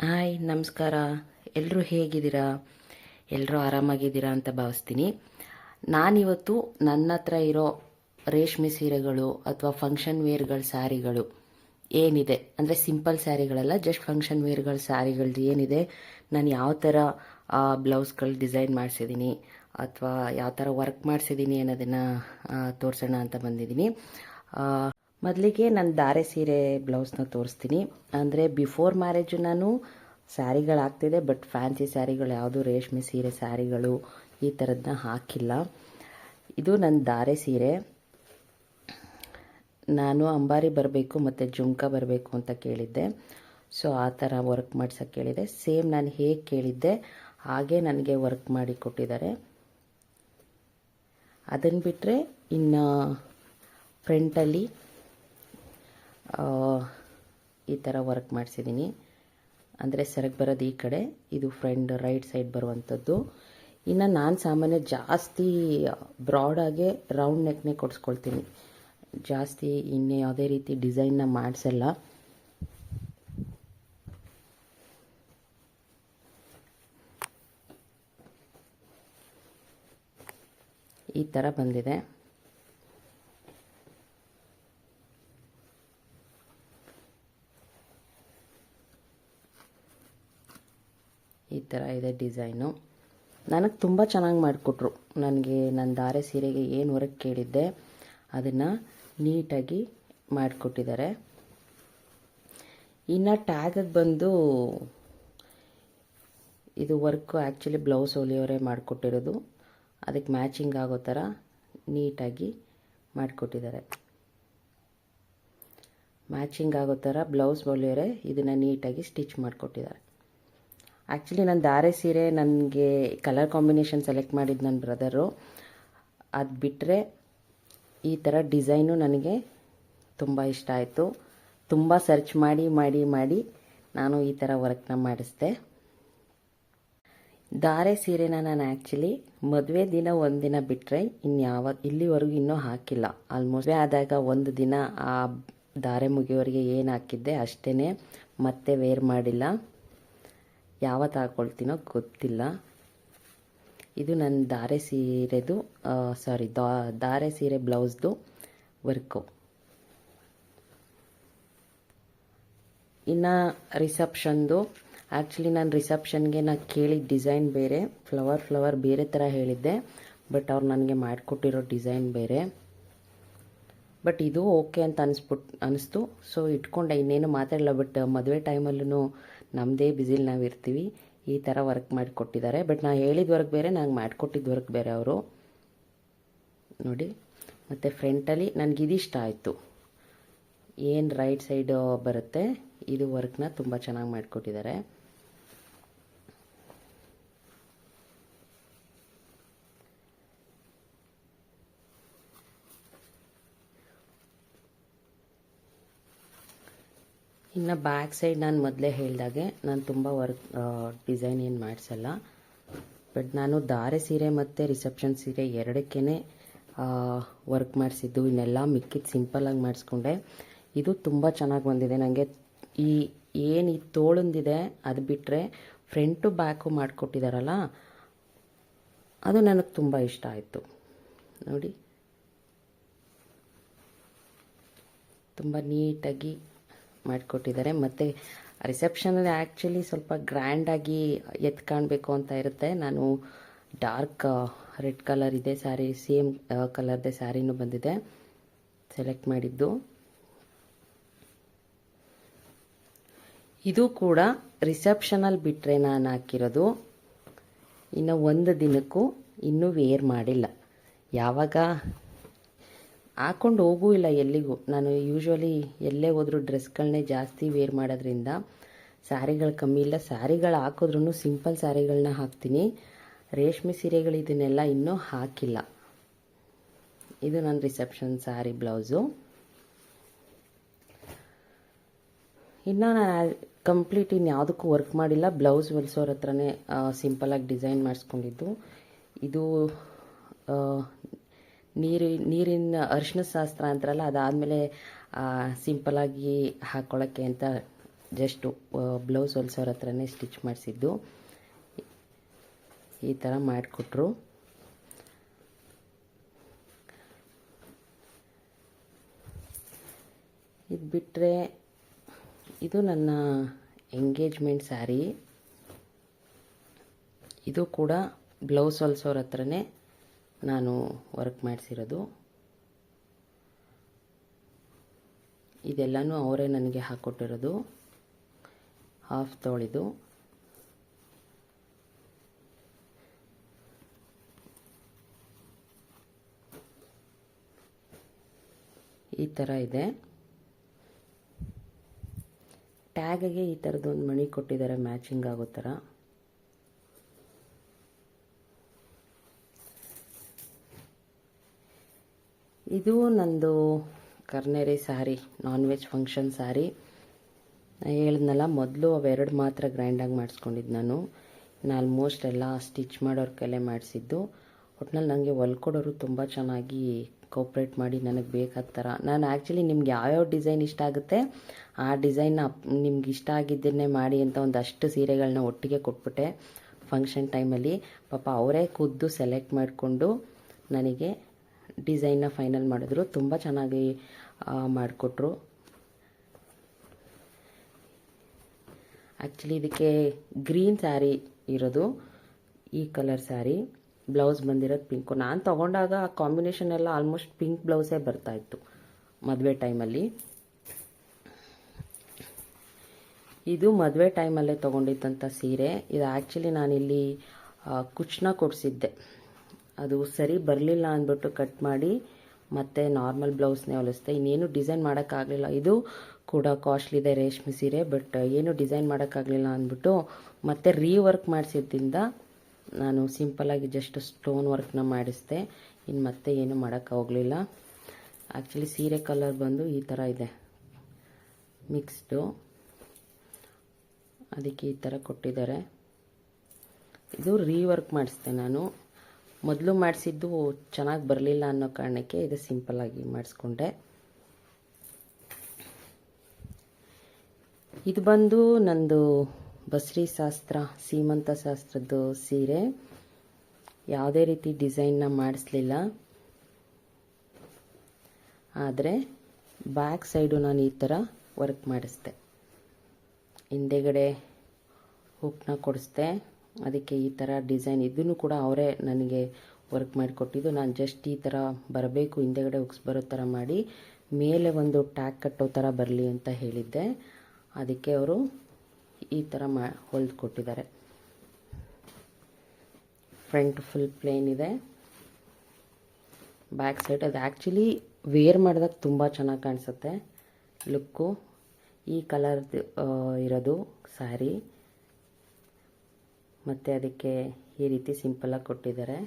Hi ನಮಸ್ಕಾರ. ಎಲ್ಲರೂ ಹೇಗಿದ್ದೀರಾ? ಎಲ್ಲರೂ ಆರಾಮಾಗಿದ್ದೀರಾ ಅಂತ ಭಾವಿಸ್ತೀನಿ. ನಾನಿವತ್ತು ನನ್ನ ಹತ್ರ ಇರೋ ರೇಷ್ಮೆ ಸೀರೆಗಳು ಅಥವಾ ಫಂಕ್ಷನ್ ವೇರ್ಗಳ ಸ್ಯಾರಿಗಳು ಏನಿದೆ, ಅಂದರೆ ಸಿಂಪಲ್ ಸ್ಯಾರಿಗಳಲ್ಲ, ಜಸ್ಟ್ ಫಂಕ್ಷನ್ ವೇರ್ಗಳ ಸ್ಯಾರಿಗಳದ್ದು ಏನಿದೆ, ನಾನು ಯಾವ ಥರ ಬ್ಲೌಸ್ಗಳು ಡಿಸೈನ್ ಮಾಡಿಸಿದ್ದೀನಿ ಅಥವಾ ಯಾವ ಥರ ವರ್ಕ್ ಮಾಡಿಸಿದ್ದೀನಿ ಅನ್ನೋದನ್ನು ತೋರಿಸೋಣ ಅಂತ ಬಂದಿದ್ದೀನಿ. ಮೊದಲಿಗೆ ನಾನು ಧಾರೆ ಸೀರೆ ಬ್ಲೌಸ್ನ ತೋರಿಸ್ತೀನಿ. ಅಂದರೆ ಬಿಫೋರ್ ಮ್ಯಾರೇಜು ನಾನು ಸ್ಯಾರಿಗಳು ಹಾಕ್ತಿದ್ದೆ, ಬಟ್ ಫ್ಯಾನ್ಸಿ ಸ್ಯಾರಿಗಳು ಯಾವುದು ರೇಷ್ಮೆ ಸೀರೆ ಸ್ಯಾರಿಗಳು ಈ ಥರದನ್ನ ಹಾಕಿಲ್ಲ. ಇದು ನನ್ನ ಧಾರೆ ಸೀರೆ. ನಾನು ಅಂಬಾರಿ ಬರಬೇಕು ಮತ್ತು ಜುಮ್ಕ ಬರಬೇಕು ಅಂತ ಕೇಳಿದ್ದೆ. ಸೊ ಆ ಥರ ವರ್ಕ್ ಮಾಡ್ಸೋಕ್ಕೆ ಕೇಳಿದೆ. ಸೇಮ್ ನಾನು ಹೇಗೆ ಕೇಳಿದ್ದೆ ಹಾಗೆ ನನಗೆ ವರ್ಕ್ ಮಾಡಿ ಕೊಟ್ಟಿದ್ದಾರೆ. ಅದನ್ನು ಬಿಟ್ಟರೆ ಇನ್ನು ಫ್ರಂಟಲ್ಲಿ ಈ ಥರ ವರ್ಕ್ ಮಾಡಿಸಿದ್ದೀನಿ. ಅಂದರೆ ಸೆರಗ್ ಬರೋದು ಈ ಕಡೆ, ಇದು ಫ್ರಂಟ್ ರೈಟ್ ಸೈಡ್ ಬರುವಂಥದ್ದು. ಇನ್ನು ನಾನು ಸಾಮಾನ್ಯ ಜಾಸ್ತಿ ಬ್ರಾಡಾಗೆ ರೌಂಡ್ ನೆಕ್ನೇ ಕೊಡಿಸ್ಕೊಳ್ತೀನಿ, ಜಾಸ್ತಿ ಇನ್ನೇ ಯಾವುದೇ ರೀತಿ ಡಿಸೈನ್ನ ಮಾಡಿಸಲ್ಲ. ಈ ಥರ ಬಂದಿದೆ. ಈ ಥರ ಇದೆ ಡಿಸೈನು. ನನಗೆ ತುಂಬ ಚೆನ್ನಾಗಿ ಮಾಡಿಕೊಟ್ರು. ನನಗೆ ನನ್ನ ಧಾರೆ ಸೀರೆಗೆ ಏನು ವರ್ಕ್ ಕೇಳಿದ್ದೆ ಅದನ್ನು ನೀಟಾಗಿ ಮಾಡಿಕೊಟ್ಟಿದ್ದಾರೆ. ಇನ್ನು ಟ್ಯಾಗಿಗೆ ಬಂದು ಇದು ವರ್ಕು ಆ್ಯಕ್ಚುಲಿ ಬ್ಲೌಸ್ ಹೊಲಿಯೋರೇ ಮಾಡಿಕೊಟ್ಟಿರೋದು. ಅದಕ್ಕೆ ಮ್ಯಾಚಿಂಗ್ ಆಗೋ ಥರ ನೀಟಾಗಿ ಮಾಡಿಕೊಟ್ಟಿದ್ದಾರೆ. ಮ್ಯಾಚಿಂಗ್ ಆಗೋ ಥರ ಬ್ಲೌಸ್ ಹೊಲಿಯೋರೇ ಇದನ್ನು ನೀಟಾಗಿ ಸ್ಟಿಚ್ ಮಾಡಿಕೊಟ್ಟಿದ್ದಾರೆ. ಆ್ಯಕ್ಚುಲಿ ನನ್ನ ಧಾರೆ ಸೀರೆ ನನಗೆ ಕಲರ್ ಕಾಂಬಿನೇಷನ್ ಸೆಲೆಕ್ಟ್ ಮಾಡಿದ್ದು ನನ್ನ ಬ್ರದರು. ಅದು ಬಿಟ್ಟರೆ ಈ ಥರ ಡಿಸೈನು ನನಗೆ ತುಂಬ ಇಷ್ಟ ಆಯಿತು. ತುಂಬ ಸರ್ಚ್ ಮಾಡಿ ಮಾಡಿ ಮಾಡಿ ನಾನು ಈ ಥರ ವರ್ಕ್ನ ಮಾಡಿಸಿದೆ. ಧಾರೆ ಸೀರೆನ ನಾನು ಆ್ಯಕ್ಚುಲಿ ಮದುವೆ ದಿನ ಒಂದಿನ ಬಿಟ್ಟರೆ ಇಲ್ಲಿವರೆಗೂ ಇನ್ನೂ ಹಾಕಿಲ್ಲ. ಆಲ್ಮೋಸ್ಟ್ ಮದುವೆ ಆದಾಗ ಒಂದು ದಿನ ಆ ಧಾರೆ ಮುಗಿಯೋರಿಗೆ ಏನು ಹಾಕಿದ್ದೆ ಅಷ್ಟೇ, ಮತ್ತೆ ವೇರ್ ಮಾಡಿಲ್ಲ. ಯಾವತ್ತು ಹಾಕ್ಕೊಳ್ತೀನೋ ಗೊತ್ತಿಲ್ಲ. ಇದು ನನ್ನ ಧಾರೆ ಸೀರೆದು ಧಾರೆ ಸೀರೆ ಬ್ಲೌಸ್ದು ವರ್ಕು. ಇನ್ನು ರಿಸೆಪ್ಷನ್ದು ಆ್ಯಕ್ಚುಲಿ ನಾನು ರಿಸೆಪ್ಷನ್ಗೆ ನಾನು ಕೇಳಿದ ಡಿಸೈನ್ ಬೇರೆ, ಫ್ಲವರ್ ಬೇರೆ ಥರ ಹೇಳಿದ್ದೆ, ಬಟ್ ಅವ್ರು ನನಗೆ ಮಾಡಿಕೊಟ್ಟಿರೋ ಡಿಸೈನ್ ಬೇರೆ. ಬಟ್ ಇದು ಓಕೆ ಅಂತ ಅನಿಸ್ತು. ಸೊ ಇಟ್ಕೊಂಡೆ, ಇನ್ನೇನು ಮಾತಾಡಲ್ಲ. ಬಟ್ ಮದುವೆ ಟೈಮಲ್ಲೂ ನಮ್ಮದೇ ಬ್ಯುಸಿಲಿ ನಾವು ಇರ್ತೀವಿ. ಈ ಥರ ವರ್ಕ್ ಮಾಡಿಕೊಟ್ಟಿದ್ದಾರೆ. ಬಟ್ ನಾನು ಹೇಳಿದ ವರ್ಕ್ ಬೇರೆ, ನಂಗೆ ಮಾಡಿಕೊಟ್ಟಿದ್ದ ವರ್ಕ್ ಬೇರೆ ಅವರು ನೋಡಿ. ಮತ್ತು ಫ್ರಂಟಲ್ಲಿ ನನಗಿದಿಷ್ಟ ಆಯಿತು. ಏನು ರೈಟ್ ಸೈಡ್ ಬರುತ್ತೆ ಇದು ವರ್ಕ್ನ ತುಂಬ ಚೆನ್ನಾಗಿ ಮಾಡಿಕೊಟ್ಟಿದ್ದಾರೆ. ಇನ್ನು ಬ್ಯಾಕ್ ಸೈಡ್ ನಾನು ಮೊದಲೇ ಹೇಳಿದಾಗೆ ನಾನು ತುಂಬ ವರ್ಕ್ ಡಿಸೈನ್ ಏನು ಮಾಡಿಸಲ್ಲ. ಬಟ್ ನಾನು ಧಾರೆ ಸೀರೆ ಮತ್ತು ರಿಸೆಪ್ಷನ್ ಸೀರೆ ಎರಡಕ್ಕೇ ವರ್ಕ್ ಮಾಡಿಸಿದ್ದು. ಇನ್ನೆಲ್ಲ ಮಿಕ್ಕಿದ್ದು ಸಿಂಪಲ್ಲಾಗಿ ಮಾಡಿಸ್ಕೊಂಡೆ. ಇದು ತುಂಬ ಚೆನ್ನಾಗಿ ಬಂದಿದೆ ನನಗೆ. ಏನು ಈ ತೋಳಂದಿದೆ ಅದು ಬಿಟ್ಟರೆ ಫ್ರಂಟು ಬ್ಯಾಕು ಮಾಡಿಕೊಟ್ಟಿದ್ದಾರಲ್ಲ, ಅದು ನನಗೆ ತುಂಬ ಇಷ್ಟ ಆಯಿತು. ನೋಡಿ, ತುಂಬ ನೀಟಾಗಿ ಮಾಡಿಕೊಟ್ಟಿದ್ದಾರೆ. ಮತ್ತು ರಿಸೆಪ್ಷನಲ್ಲಿ ಆ್ಯಕ್ಚುಲಿ ಸ್ವಲ್ಪ ಗ್ರ್ಯಾಂಡಾಗಿ ಎದ್ದು ಕಾಣಬೇಕು ಅಂತ ಇರುತ್ತೆ. ನಾನು ಡಾರ್ಕ್ ರೆಡ್ ಕಲರ್ ಇದೆ ಸ್ಯಾರಿ, ಸೇಮ್ ಕಲರ್ದೇ ಸ್ಯಾರಿನೂ ಬಂದಿದೆ ಸೆಲೆಕ್ಟ್ ಮಾಡಿದ್ದು. ಇದು ಕೂಡ ರಿಸೆಪ್ಷನಲ್ಲಿ ಬಿಟ್ಟರೆ ನಾನು ಹಾಕಿರೋದು. ಇನ್ನು ಒಂದು ದಿನಕ್ಕೂ ಇನ್ನೂ ವೇರ್ ಮಾಡಿಲ್ಲ. ಯಾವಾಗ ಹಾಕ್ಕೊಂಡು ಹೋಗೂ ಇಲ್ಲ ಎಲ್ಲಿಗೂ. ನಾನು ಯೂಶ್ವಲಿ ಎಲ್ಲೇ ಹೋದ್ರೂ ಡ್ರೆಸ್ಗಳನ್ನೇ ಜಾಸ್ತಿ ವೇರ್ ಮಾಡೋದ್ರಿಂದ ಸ್ಯಾರಿಗಳು ಕಮ್ಮಿ ಇಲ್ಲ. ಸ್ಯಾರಿಗಳು ಹಾಕಿದ್ರೂ ಸಿಂಪಲ್ ಸ್ಯಾರಿಗಳನ್ನ ಹಾಕ್ತೀನಿ. ರೇಷ್ಮೆ ಸೀರೆಗಳು ಇದನ್ನೆಲ್ಲ ಇನ್ನೂ ಹಾಕಿಲ್ಲ. ಇದು ನನ್ನ ರಿಸೆಪ್ಷನ್ ಸ್ಯಾರಿ ಬ್ಲೌಸು. ಇನ್ನು ನಾನು ಕಂಪ್ಲೀಟ್ ಇನ್ಯಾವುದಕ್ಕೂ ವರ್ಕ್ ಮಾಡಿಲ್ಲ. ಬ್ಲೌಸ್ ಹೊಲಿಸೋರ ಹತ್ರನೇ ಸಿಂಪಲಾಗಿ ಡಿಸೈನ್ ಮಾಡಿಸ್ಕೊಂಡಿದ್ದು. ಇದು ನೀರಿನ ಅರಿಶಿನ ಶಾಸ್ತ್ರ ಅಂತಾರಲ್ಲ, ಅದಾದಮೇಲೆ ಸಿಂಪಲಾಗಿ ಹಾಕ್ಕೊಳ್ಳೋಕ್ಕೆ ಅಂತ ಜಸ್ಟು ಬ್ಲೌಸ್ ಹೊಲ್ಸೋರ ಹತ್ರನೇ ಸ್ಟಿಚ್ ಮಾಡಿಸಿದ್ದು. ಈ ಥರ ಮಾಡಿಕೊಟ್ರು. ಇದು ಬಿಟ್ಟರೆ ಇದು ನನ್ನ ಎಂಗೇಜ್ಮೆಂಟ್ ಸ್ಯಾರಿ. ಇದು ಕೂಡ ಬ್ಲೌಸ್ ಹೊಲ್ಸೋರ ಹತ್ರನೇ ನಾನು ವರ್ಕ್ ಮಾಡಿಸಿರೋದು. ಇದೆಲ್ಲನೂ ಅವರೇ ನನಗೆ ಹಾಕ್ಕೊಟ್ಟಿರೋದು. ಹಾಫ್ ತೋಳಿದು. ಈ ಥರ ಇದೆ. ಟ್ಯಾಗಿಗೆ ಈ ಥರದ್ದೊಂದು ಮಣಿ ಕೊಟ್ಟಿದ್ದಾರೆ ಮ್ಯಾಚಿಂಗ್ ಆಗೋ ಥರ. ಇದು ನಂದು ಕರ್ನೇರಿ sari, non veg function sari. ಹೇಳಿದ್ನಲ್ಲ, ಮೊದಲು ಅವೆರಡು ಮಾತ್ರ ಗ್ರ್ಯಾಂಡಾಗಿ ಮಾಡಿಸ್ಕೊಂಡಿದ್ದು ನಾನು. ಆಲ್ಮೋಸ್ಟ್ ಎಲ್ಲ ಸ್ಟಿಚ್ ಮಾಡೋರ ಕೈಲೇ ಮಾಡಿಸಿದ್ದು. ಒಟ್ನಲ್ಲಿ ನನಗೆ ಹೊಲ್ಕೊಡೋರು ತುಂಬ ಚೆನ್ನಾಗಿ ಕೋಪ್ರೇಟ್ ಮಾಡಿ ನನಗೆ ಬೇಕಾದ ಥರ. ನಾನು ಆ್ಯಕ್ಚುಲಿ ನಿಮ್ಗೆ ಯಾವ್ಯಾವ ಡಿಸೈನ್ ಇಷ್ಟ ಆಗುತ್ತೆ ಆ ಡಿಸೈನ್ನ ನಿಮ್ಗೆ ಇಷ್ಟ ಆಗಿದ್ದನ್ನೇ ಮಾಡಿ ಅಂತ ಒಂದಷ್ಟು ಸೀರೆಗಳನ್ನ ಒಟ್ಟಿಗೆ ಕೊಟ್ಬಿಟ್ಟೆ ಫಂಕ್ಷನ್ ಟೈಮಲ್ಲಿ. ಪಾಪ ಅವರೇ ಖುದ್ದು ಸೆಲೆಕ್ಟ್ ಮಾಡಿಕೊಂಡು ನನಗೆ ಡಿಸೈನ್ನ ಫೈನಲ್ ಮಾಡಿದ್ರು. ತುಂಬ ಚೆನ್ನಾಗಿ ಮಾಡಿಕೊಟ್ರು. ಆ್ಯಕ್ಚುಲಿ ಇದಕ್ಕೆ ಗ್ರೀನ್ ಸ್ಯಾರಿ ಇರೋದು, ಈ ಕಲರ್ ಸ್ಯಾರಿ. ಬ್ಲೌಸ್ ಬಂದಿರೋದು ಪಿಂಕು. ನಾನು ತೊಗೊಂಡಾಗ ಆ ಕಾಂಬಿನೇಷನ್ ಎಲ್ಲ ಆಲ್ಮೋಸ್ಟ್ ಪಿಂಕ್ ಬ್ಲೌಸೇ ಬರ್ತಾಯಿತ್ತು ಮದುವೆ ಟೈಮಲ್ಲಿ. ಇದು ಮದುವೆ ಟೈಮಲ್ಲೇ ತೊಗೊಂಡಿದ್ದಂಥ ಸೀರೆ. ಇದು ಆ್ಯಕ್ಚುಲಿ ನಾನಿಲ್ಲಿ ಕುಚ್ಚನ್ನ ಕೊಡಿಸಿದ್ದೆ. ಅದು ಸರಿ ಬರಲಿಲ್ಲ ಅಂದ್ಬಿಟ್ಟು ಕಟ್ ಮಾಡಿ ಮತ್ತೆ ನಾರ್ಮಲ್ ಬ್ಲೌಸ್ನೇ ಹೊಲಿಸ್ದೆ. ಇನ್ನೇನು ಡಿಸೈನ್ ಮಾಡೋಕ್ಕಾಗಲಿಲ್ಲ. ಇದು ಕೂಡ ಕಾಸ್ಟ್ಲಿ ಇದೆ ರೇಷ್ಮೆ ಸೀರೆ, ಬಟ್ ಏನು ಡಿಸೈನ್ ಮಾಡೋಕ್ಕಾಗಲಿಲ್ಲ ಅಂದ್ಬಿಟ್ಟು ಮತ್ತೆ ರೀವರ್ಕ್ ಮಾಡಿಸಿದ್ದಿಂದ ನಾನು ಸಿಂಪಲ್ಲಾಗಿ ಜಸ್ಟ್ ಸ್ಟೋನ್ ವರ್ಕ್ನ ಮಾಡಿಸಿದೆ. ಇನ್ನು ಮತ್ತೆ ಏನು ಮಾಡೋಕ್ಕಾಗಲಿಲ್ಲ. ಆ್ಯಕ್ಚುಲಿ ಸೀರೆ ಕಲರ್ ಬಂದು ಈ ಥರ ಇದೆ, ಮಿಕ್ಸ್ಡು. ಅದಕ್ಕೆ ಈ ಥರ ಕೊಟ್ಟಿದ್ದಾರೆ. ಇದು ರೀವರ್ಕ್ ಮಾಡಿಸಿದೆ ನಾನು. ಮೊದಲು ಮಾಡಿಸಿದ್ದು ಚೆನ್ನಾಗಿ ಬರಲಿಲ್ಲ ಅನ್ನೋ ಕಾರಣಕ್ಕೆ ಇದು ಸಿಂಪಲ್ಲಾಗಿ ಮಾಡಿಸ್ಕೊಂಡೆ. ಇದು ಬಂದು ನಂದು ಬಸ್ರಿ ಶಾಸ್ತ್ರ, ಸೀಮಂತ ಶಾಸ್ತ್ರದ್ದು ಸೀರೆ. ಯಾವುದೇ ರೀತಿ ಡಿಸೈನ್ನ ಮಾಡಿಸ್ಲಿಲ್ಲ. ಆದರೆ ಬ್ಯಾಕ್ ಸೈಡು ನಾನು ಈ ಥರ ವರ್ಕ್ ಮಾಡಿಸ್ದೆ. ಹಿಂದೆಗಡೆ ಹುಕ್ನ ಕೊಡಿಸ್ದೆ. ಅದಕ್ಕೆ ಈ ಥರ ಡಿಸೈನ್, ಇದನ್ನು ಕೂಡ ಅವರೇ ನನಗೆ ವರ್ಕ್ ಮಾಡಿಕೊಟ್ಟಿದ್ದು. ನಾನು ಜಸ್ಟ್ ಈ ಥರ ಬರಬೇಕು, ಹಿಂದೆಗಡೆ ಹುಕ್ಸ್ ಬರೋ ಥರ ಮಾಡಿ ಮೇಲೆ ಒಂದು ಟ್ಯಾಗ್ ಕಟ್ಟೋ ಥರ ಬರಲಿ ಅಂತ ಹೇಳಿದ್ದೆ. ಅದಕ್ಕೆ ಅವರು ಈ ಥರ ಹೊಲ್ದು ಕೊಟ್ಟಿದ್ದಾರೆ. ಫ್ರಂಟ್ ಫುಲ್ ಪ್ಲೇನ್ ಇದೆ, ಬ್ಯಾಕ್ ಸೈಡ್. ಅದು ಆ್ಯಕ್ಚುಲಿ ವೇರ್ ಮಾಡಿದಾಗ ತುಂಬ ಚೆನ್ನಾಗಿ ಕಾಣಿಸುತ್ತೆ ಲುಕ್ಕು. ಈ ಕಲರ್ ಇರೋದು ಸ್ಯಾರಿ, ಮತ್ತು ಅದಕ್ಕೆ ಈ ರೀತಿ ಸಿಂಪಲಾಗಿ ಕೊಟ್ಟಿದ್ದಾರೆ.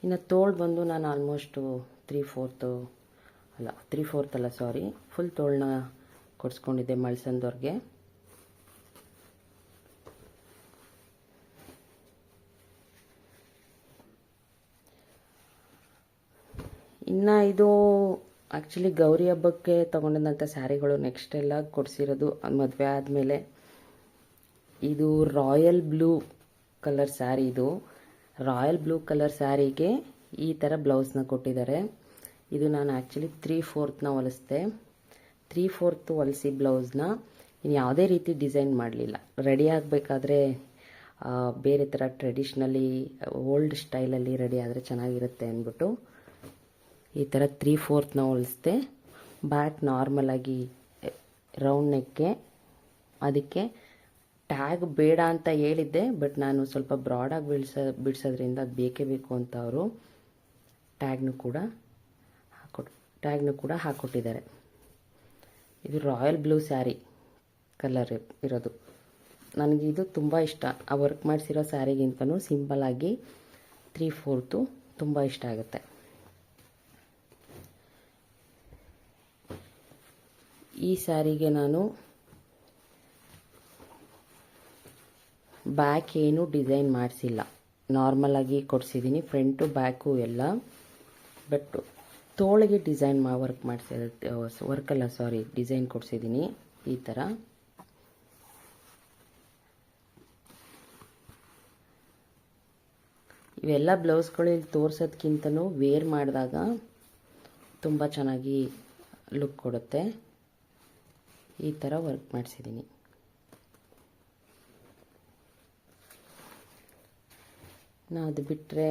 ಇನ್ನು ತೋಳು ಬಂದು ನಾನು ಆಲ್ಮೋಸ್ಟು 3/4 ಅಲ್ಲ ಸಾರಿ, ಫುಲ್ ತೋಳನ್ನ ಕೊಡಿಸ್ಕೊಂಡಿದ್ದೆ ಮಳ್ಸಂದವ್ರಿಗೆ. ಇನ್ನು ಇದು ಆ್ಯಕ್ಚುಲಿ ಗೌರಿ ಹಬ್ಬಕ್ಕೆ ತೊಗೊಂಡಂಥ ಸ್ಯಾರಿಗಳು ನೆಕ್ಸ್ಟ್ ಎಲ್ಲ ಕೊಡಿಸಿರೋದು ಮದುವೆ ಆದಮೇಲೆ. ಇದು ರಾಯಲ್ ಬ್ಲೂ ಕಲರ್ ಸ್ಯಾರಿ. ಇದು ರಾಯಲ್ ಬ್ಲೂ ಕಲರ್ ಸ್ಯಾರಿಗೆ ಈ ಥರ ಬ್ಲೌಸ್ನ ಕೊಟ್ಟಿದ್ದಾರೆ. ಇದು ನಾನು ಆ್ಯಕ್ಚುಲಿ 3/4 ಹೊಲಿಸ್ದೆ. 3/4 ಹೊಲಿಸಿ ಬ್ಲೌಸ್ನ ಇನ್ನು ಯಾವುದೇ ರೀತಿ ಡಿಸೈನ್ ಮಾಡಲಿಲ್ಲ. ರೆಡಿ ಆಗಬೇಕಾದ್ರೆ ಬೇರೆ ಥರ ಟ್ರೆಡಿಷ್ನಲಿ ಓಲ್ಡ್ ಸ್ಟೈಲಲ್ಲಿ ರೆಡಿ ಆದರೆ ಚೆನ್ನಾಗಿರುತ್ತೆ ಅಂದ್ಬಿಟ್ಟು ಈ ಥರ 3/4 ಹೊಲಿಸ್ದೆ. ಬ್ಯಾಕ್ ನಾರ್ಮಲಾಗಿ ರೌಂಡ್ ನೆಕ್ಗೆ. ಅದಕ್ಕೆ ಟ್ಯಾಗ್ ಬೇಡ ಅಂತ ಹೇಳಿದ್ದೆ, ಬಟ್ ನಾನು ಸ್ವಲ್ಪ ಬ್ರಾಡಾಗಿ ಬಿಡಿಸೋದ್ರಿಂದ ಅದು ಬೇಕೇ ಬೇಕು ಅಂತ ಅವರು ಟ್ಯಾಗ್ನು ಕೂಡ ಹಾಕ್ಕೊಟ್ಟಿದ್ದಾರೆ. ಇದು ರಾಯಲ್ ಬ್ಲೂ ಸ್ಯಾರಿ ಕಲರ್ ಇರೋದು. ನನಗೆ ಇದು ತುಂಬ ಇಷ್ಟ. ಆ ವರ್ಕ್ ಮಾಡಿಸಿರೋ ಸ್ಯಾರಿಗಿಂತನೂ ಸಿಂಪಲ್ಲಾಗಿ 3/4 ತುಂಬ ಇಷ್ಟ ಆಗುತ್ತೆ. ಈ ಸ್ಯಾರಿಗೆ ನಾನು ಬ್ಯಾಕ್ ಏನು ಡಿಸೈನ್ ಮಾಡಿಸಿಲ್ಲ, ನಾರ್ಮಲಾಗಿ ಕೊಡಿಸಿದ್ದೀನಿ ಫ್ರಂಟು ಬ್ಯಾಕು ಎಲ್ಲ. ಬಟ್ ತೋಳಿಗೆ ಡಿಸೈನ್ ವರ್ಕ್ ಮಾಡಿಸಿದ ವರ್ಕಲ್ಲ ಸಾರಿ ಡಿಸೈನ್ ಕೊಡಿಸಿದ್ದೀನಿ ಈ ಥರ. ಇವೆಲ್ಲ ಬ್ಲೌಸ್ಗಳು ಇಲ್ಲಿ ತೋರಿಸೋದ್ಕಿಂತನೂ ವೇರ್ ಮಾಡಿದಾಗ ತುಂಬ ಚೆನ್ನಾಗಿ ಲುಕ್ ಕೊಡುತ್ತೆ. ಈ ಥರ ವರ್ಕ್ ಮಾಡಿಸಿದ್ದೀನಿ. ಅದು ಬಿಟ್ಟರೆ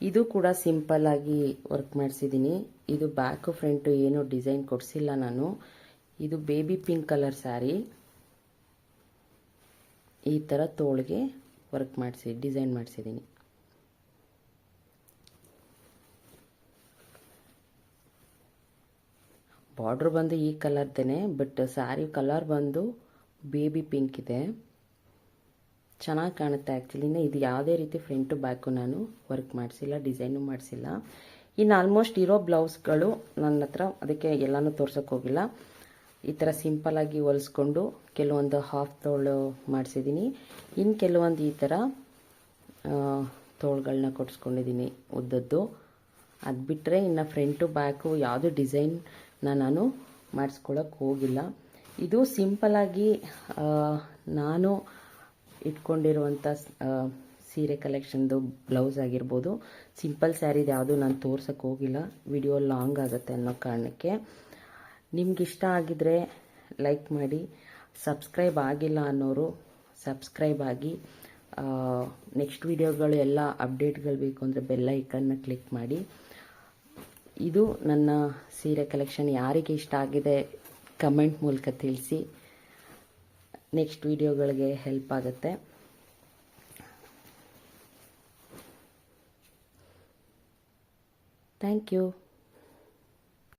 ಇದು ಕೂಡ ಸಿಂಪಲ್ಲಾಗಿ ವರ್ಕ್ ಮಾಡಿಸಿದ್ದೀನಿ. ಇದು ಬ್ಯಾಕು ಫ್ರಂಟು ಏನೂ ಡಿಸೈನ್ ಕೊಡಿಸಿಲ್ಲ ನಾನು. ಇದು ಬೇಬಿ ಪಿಂಕ್ ಕಲರ್ ಸ್ಯಾರಿ. ಈ ಥರ ತೋಳಿಗೆ ವರ್ಕ್ ಮಾಡಿಸಿ ಡಿಸೈನ್ ಮಾಡಿಸಿದ್ದೀನಿ. ಬಾರ್ಡ್ರ್ ಬಂದು ಈ ಕಲರ್ದೇನೆ, ಬಟ್ ಸ್ಯಾರಿ ಕಲರ್ ಬಂದು ಬೇಬಿ ಪಿಂಕ್ ಇದೆ. ಚೆನ್ನಾಗಿ ಕಾಣುತ್ತೆ ಆ್ಯಕ್ಚುಲಿ. ಇದು ಯಾವುದೇ ರೀತಿ ಫ್ರಂಟು ಬ್ಯಾಕು ನಾನು ವರ್ಕ್ ಮಾಡಿಸಿಲ್ಲ, ಡಿಸೈನು ಮಾಡಿಸಿಲ್ಲ. ಇನ್ನು ಆಲ್ಮೋಸ್ಟ್ ಇರೋ ಬ್ಲೌಸ್ಗಳು ನನ್ನ ಹತ್ರ, ಅದಕ್ಕೆ ಎಲ್ಲನೂ ತೋರ್ಸೋಕ್ಕೆ ಹೋಗಿಲ್ಲ. ಈ ಥರ ಸಿಂಪಲ್ಲಾಗಿ ಹೊಲಿಸ್ಕೊಂಡು ಕೆಲವೊಂದು ಹಾಫ್ ತೋಳು ಮಾಡಿಸಿದ್ದೀನಿ. ಇನ್ನು ಕೆಲವೊಂದು ಈ ಥರ ತೋಳುಗಳನ್ನ ಕೊಡಿಸ್ಕೊಂಡಿದ್ದೀನಿ ಉದ್ದದ್ದು. ಅದು ಬಿಟ್ಟರೆ ಇನ್ನು ಫ್ರಂಟು ಬ್ಯಾಕು ಯಾವುದೇ ಡಿಸೈನ್ನ ನಾನು ಮಾಡಿಸ್ಕೊಳ್ಳೋಕೆ ಹೋಗಿಲ್ಲ. ಇದು ಸಿಂಪಲ್ಲಾಗಿ ನಾನು ಇಟ್ಕೊಂಡಿರುವಂಥ ಸೀರೆ ಕಲೆಕ್ಷನ್ದು ಬ್ಲೌಸ್ ಆಗಿರ್ಬೋದು. ಸಿಂಪಲ್ ಸ್ಯಾರಿದು ಯಾವುದು ನಾನು ತೋರ್ಸೋಕ್ಕೆ ಹೋಗಿಲ್ಲ, ವಿಡಿಯೋ ಲಾಂಗ್ ಆಗುತ್ತೆ ಅನ್ನೋ ಕಾರಣಕ್ಕೆ. ನಿಮ್ಗಿಷ್ಟ ಆಗಿದರೆ ಲೈಕ್ ಮಾಡಿ, ಸಬ್ಸ್ಕ್ರೈಬ್ ಆಗಿಲ್ಲ ಅನ್ನೋರು ಸಬ್ಸ್ಕ್ರೈಬ್ ಆಗಿ. ನೆಕ್ಸ್ಟ್ ವಿಡಿಯೋಗಳು ಎಲ್ಲ ಅಪ್ಡೇಟ್ಗಳು ಬೇಕು ಅಂದರೆ ಬೆಲ್ ಐಕನ್ನ ಕ್ಲಿಕ್ ಮಾಡಿ. ಇದು ನನ್ನ ಸೀರೆ ಕಲೆಕ್ಷನ್. ಯಾರಿಗೆ ಇಷ್ಟ ಆಗಿದೆ ಕಮೆಂಟ್ ಮೂಲಕ ತಿಳಿಸಿ, ನೆಕ್ಸ್ಟ್ ವಿಡಿಯೋಗಳಿಗೆ ಹೆಲ್ಪ್ ಆಗುತ್ತೆ. Thank you.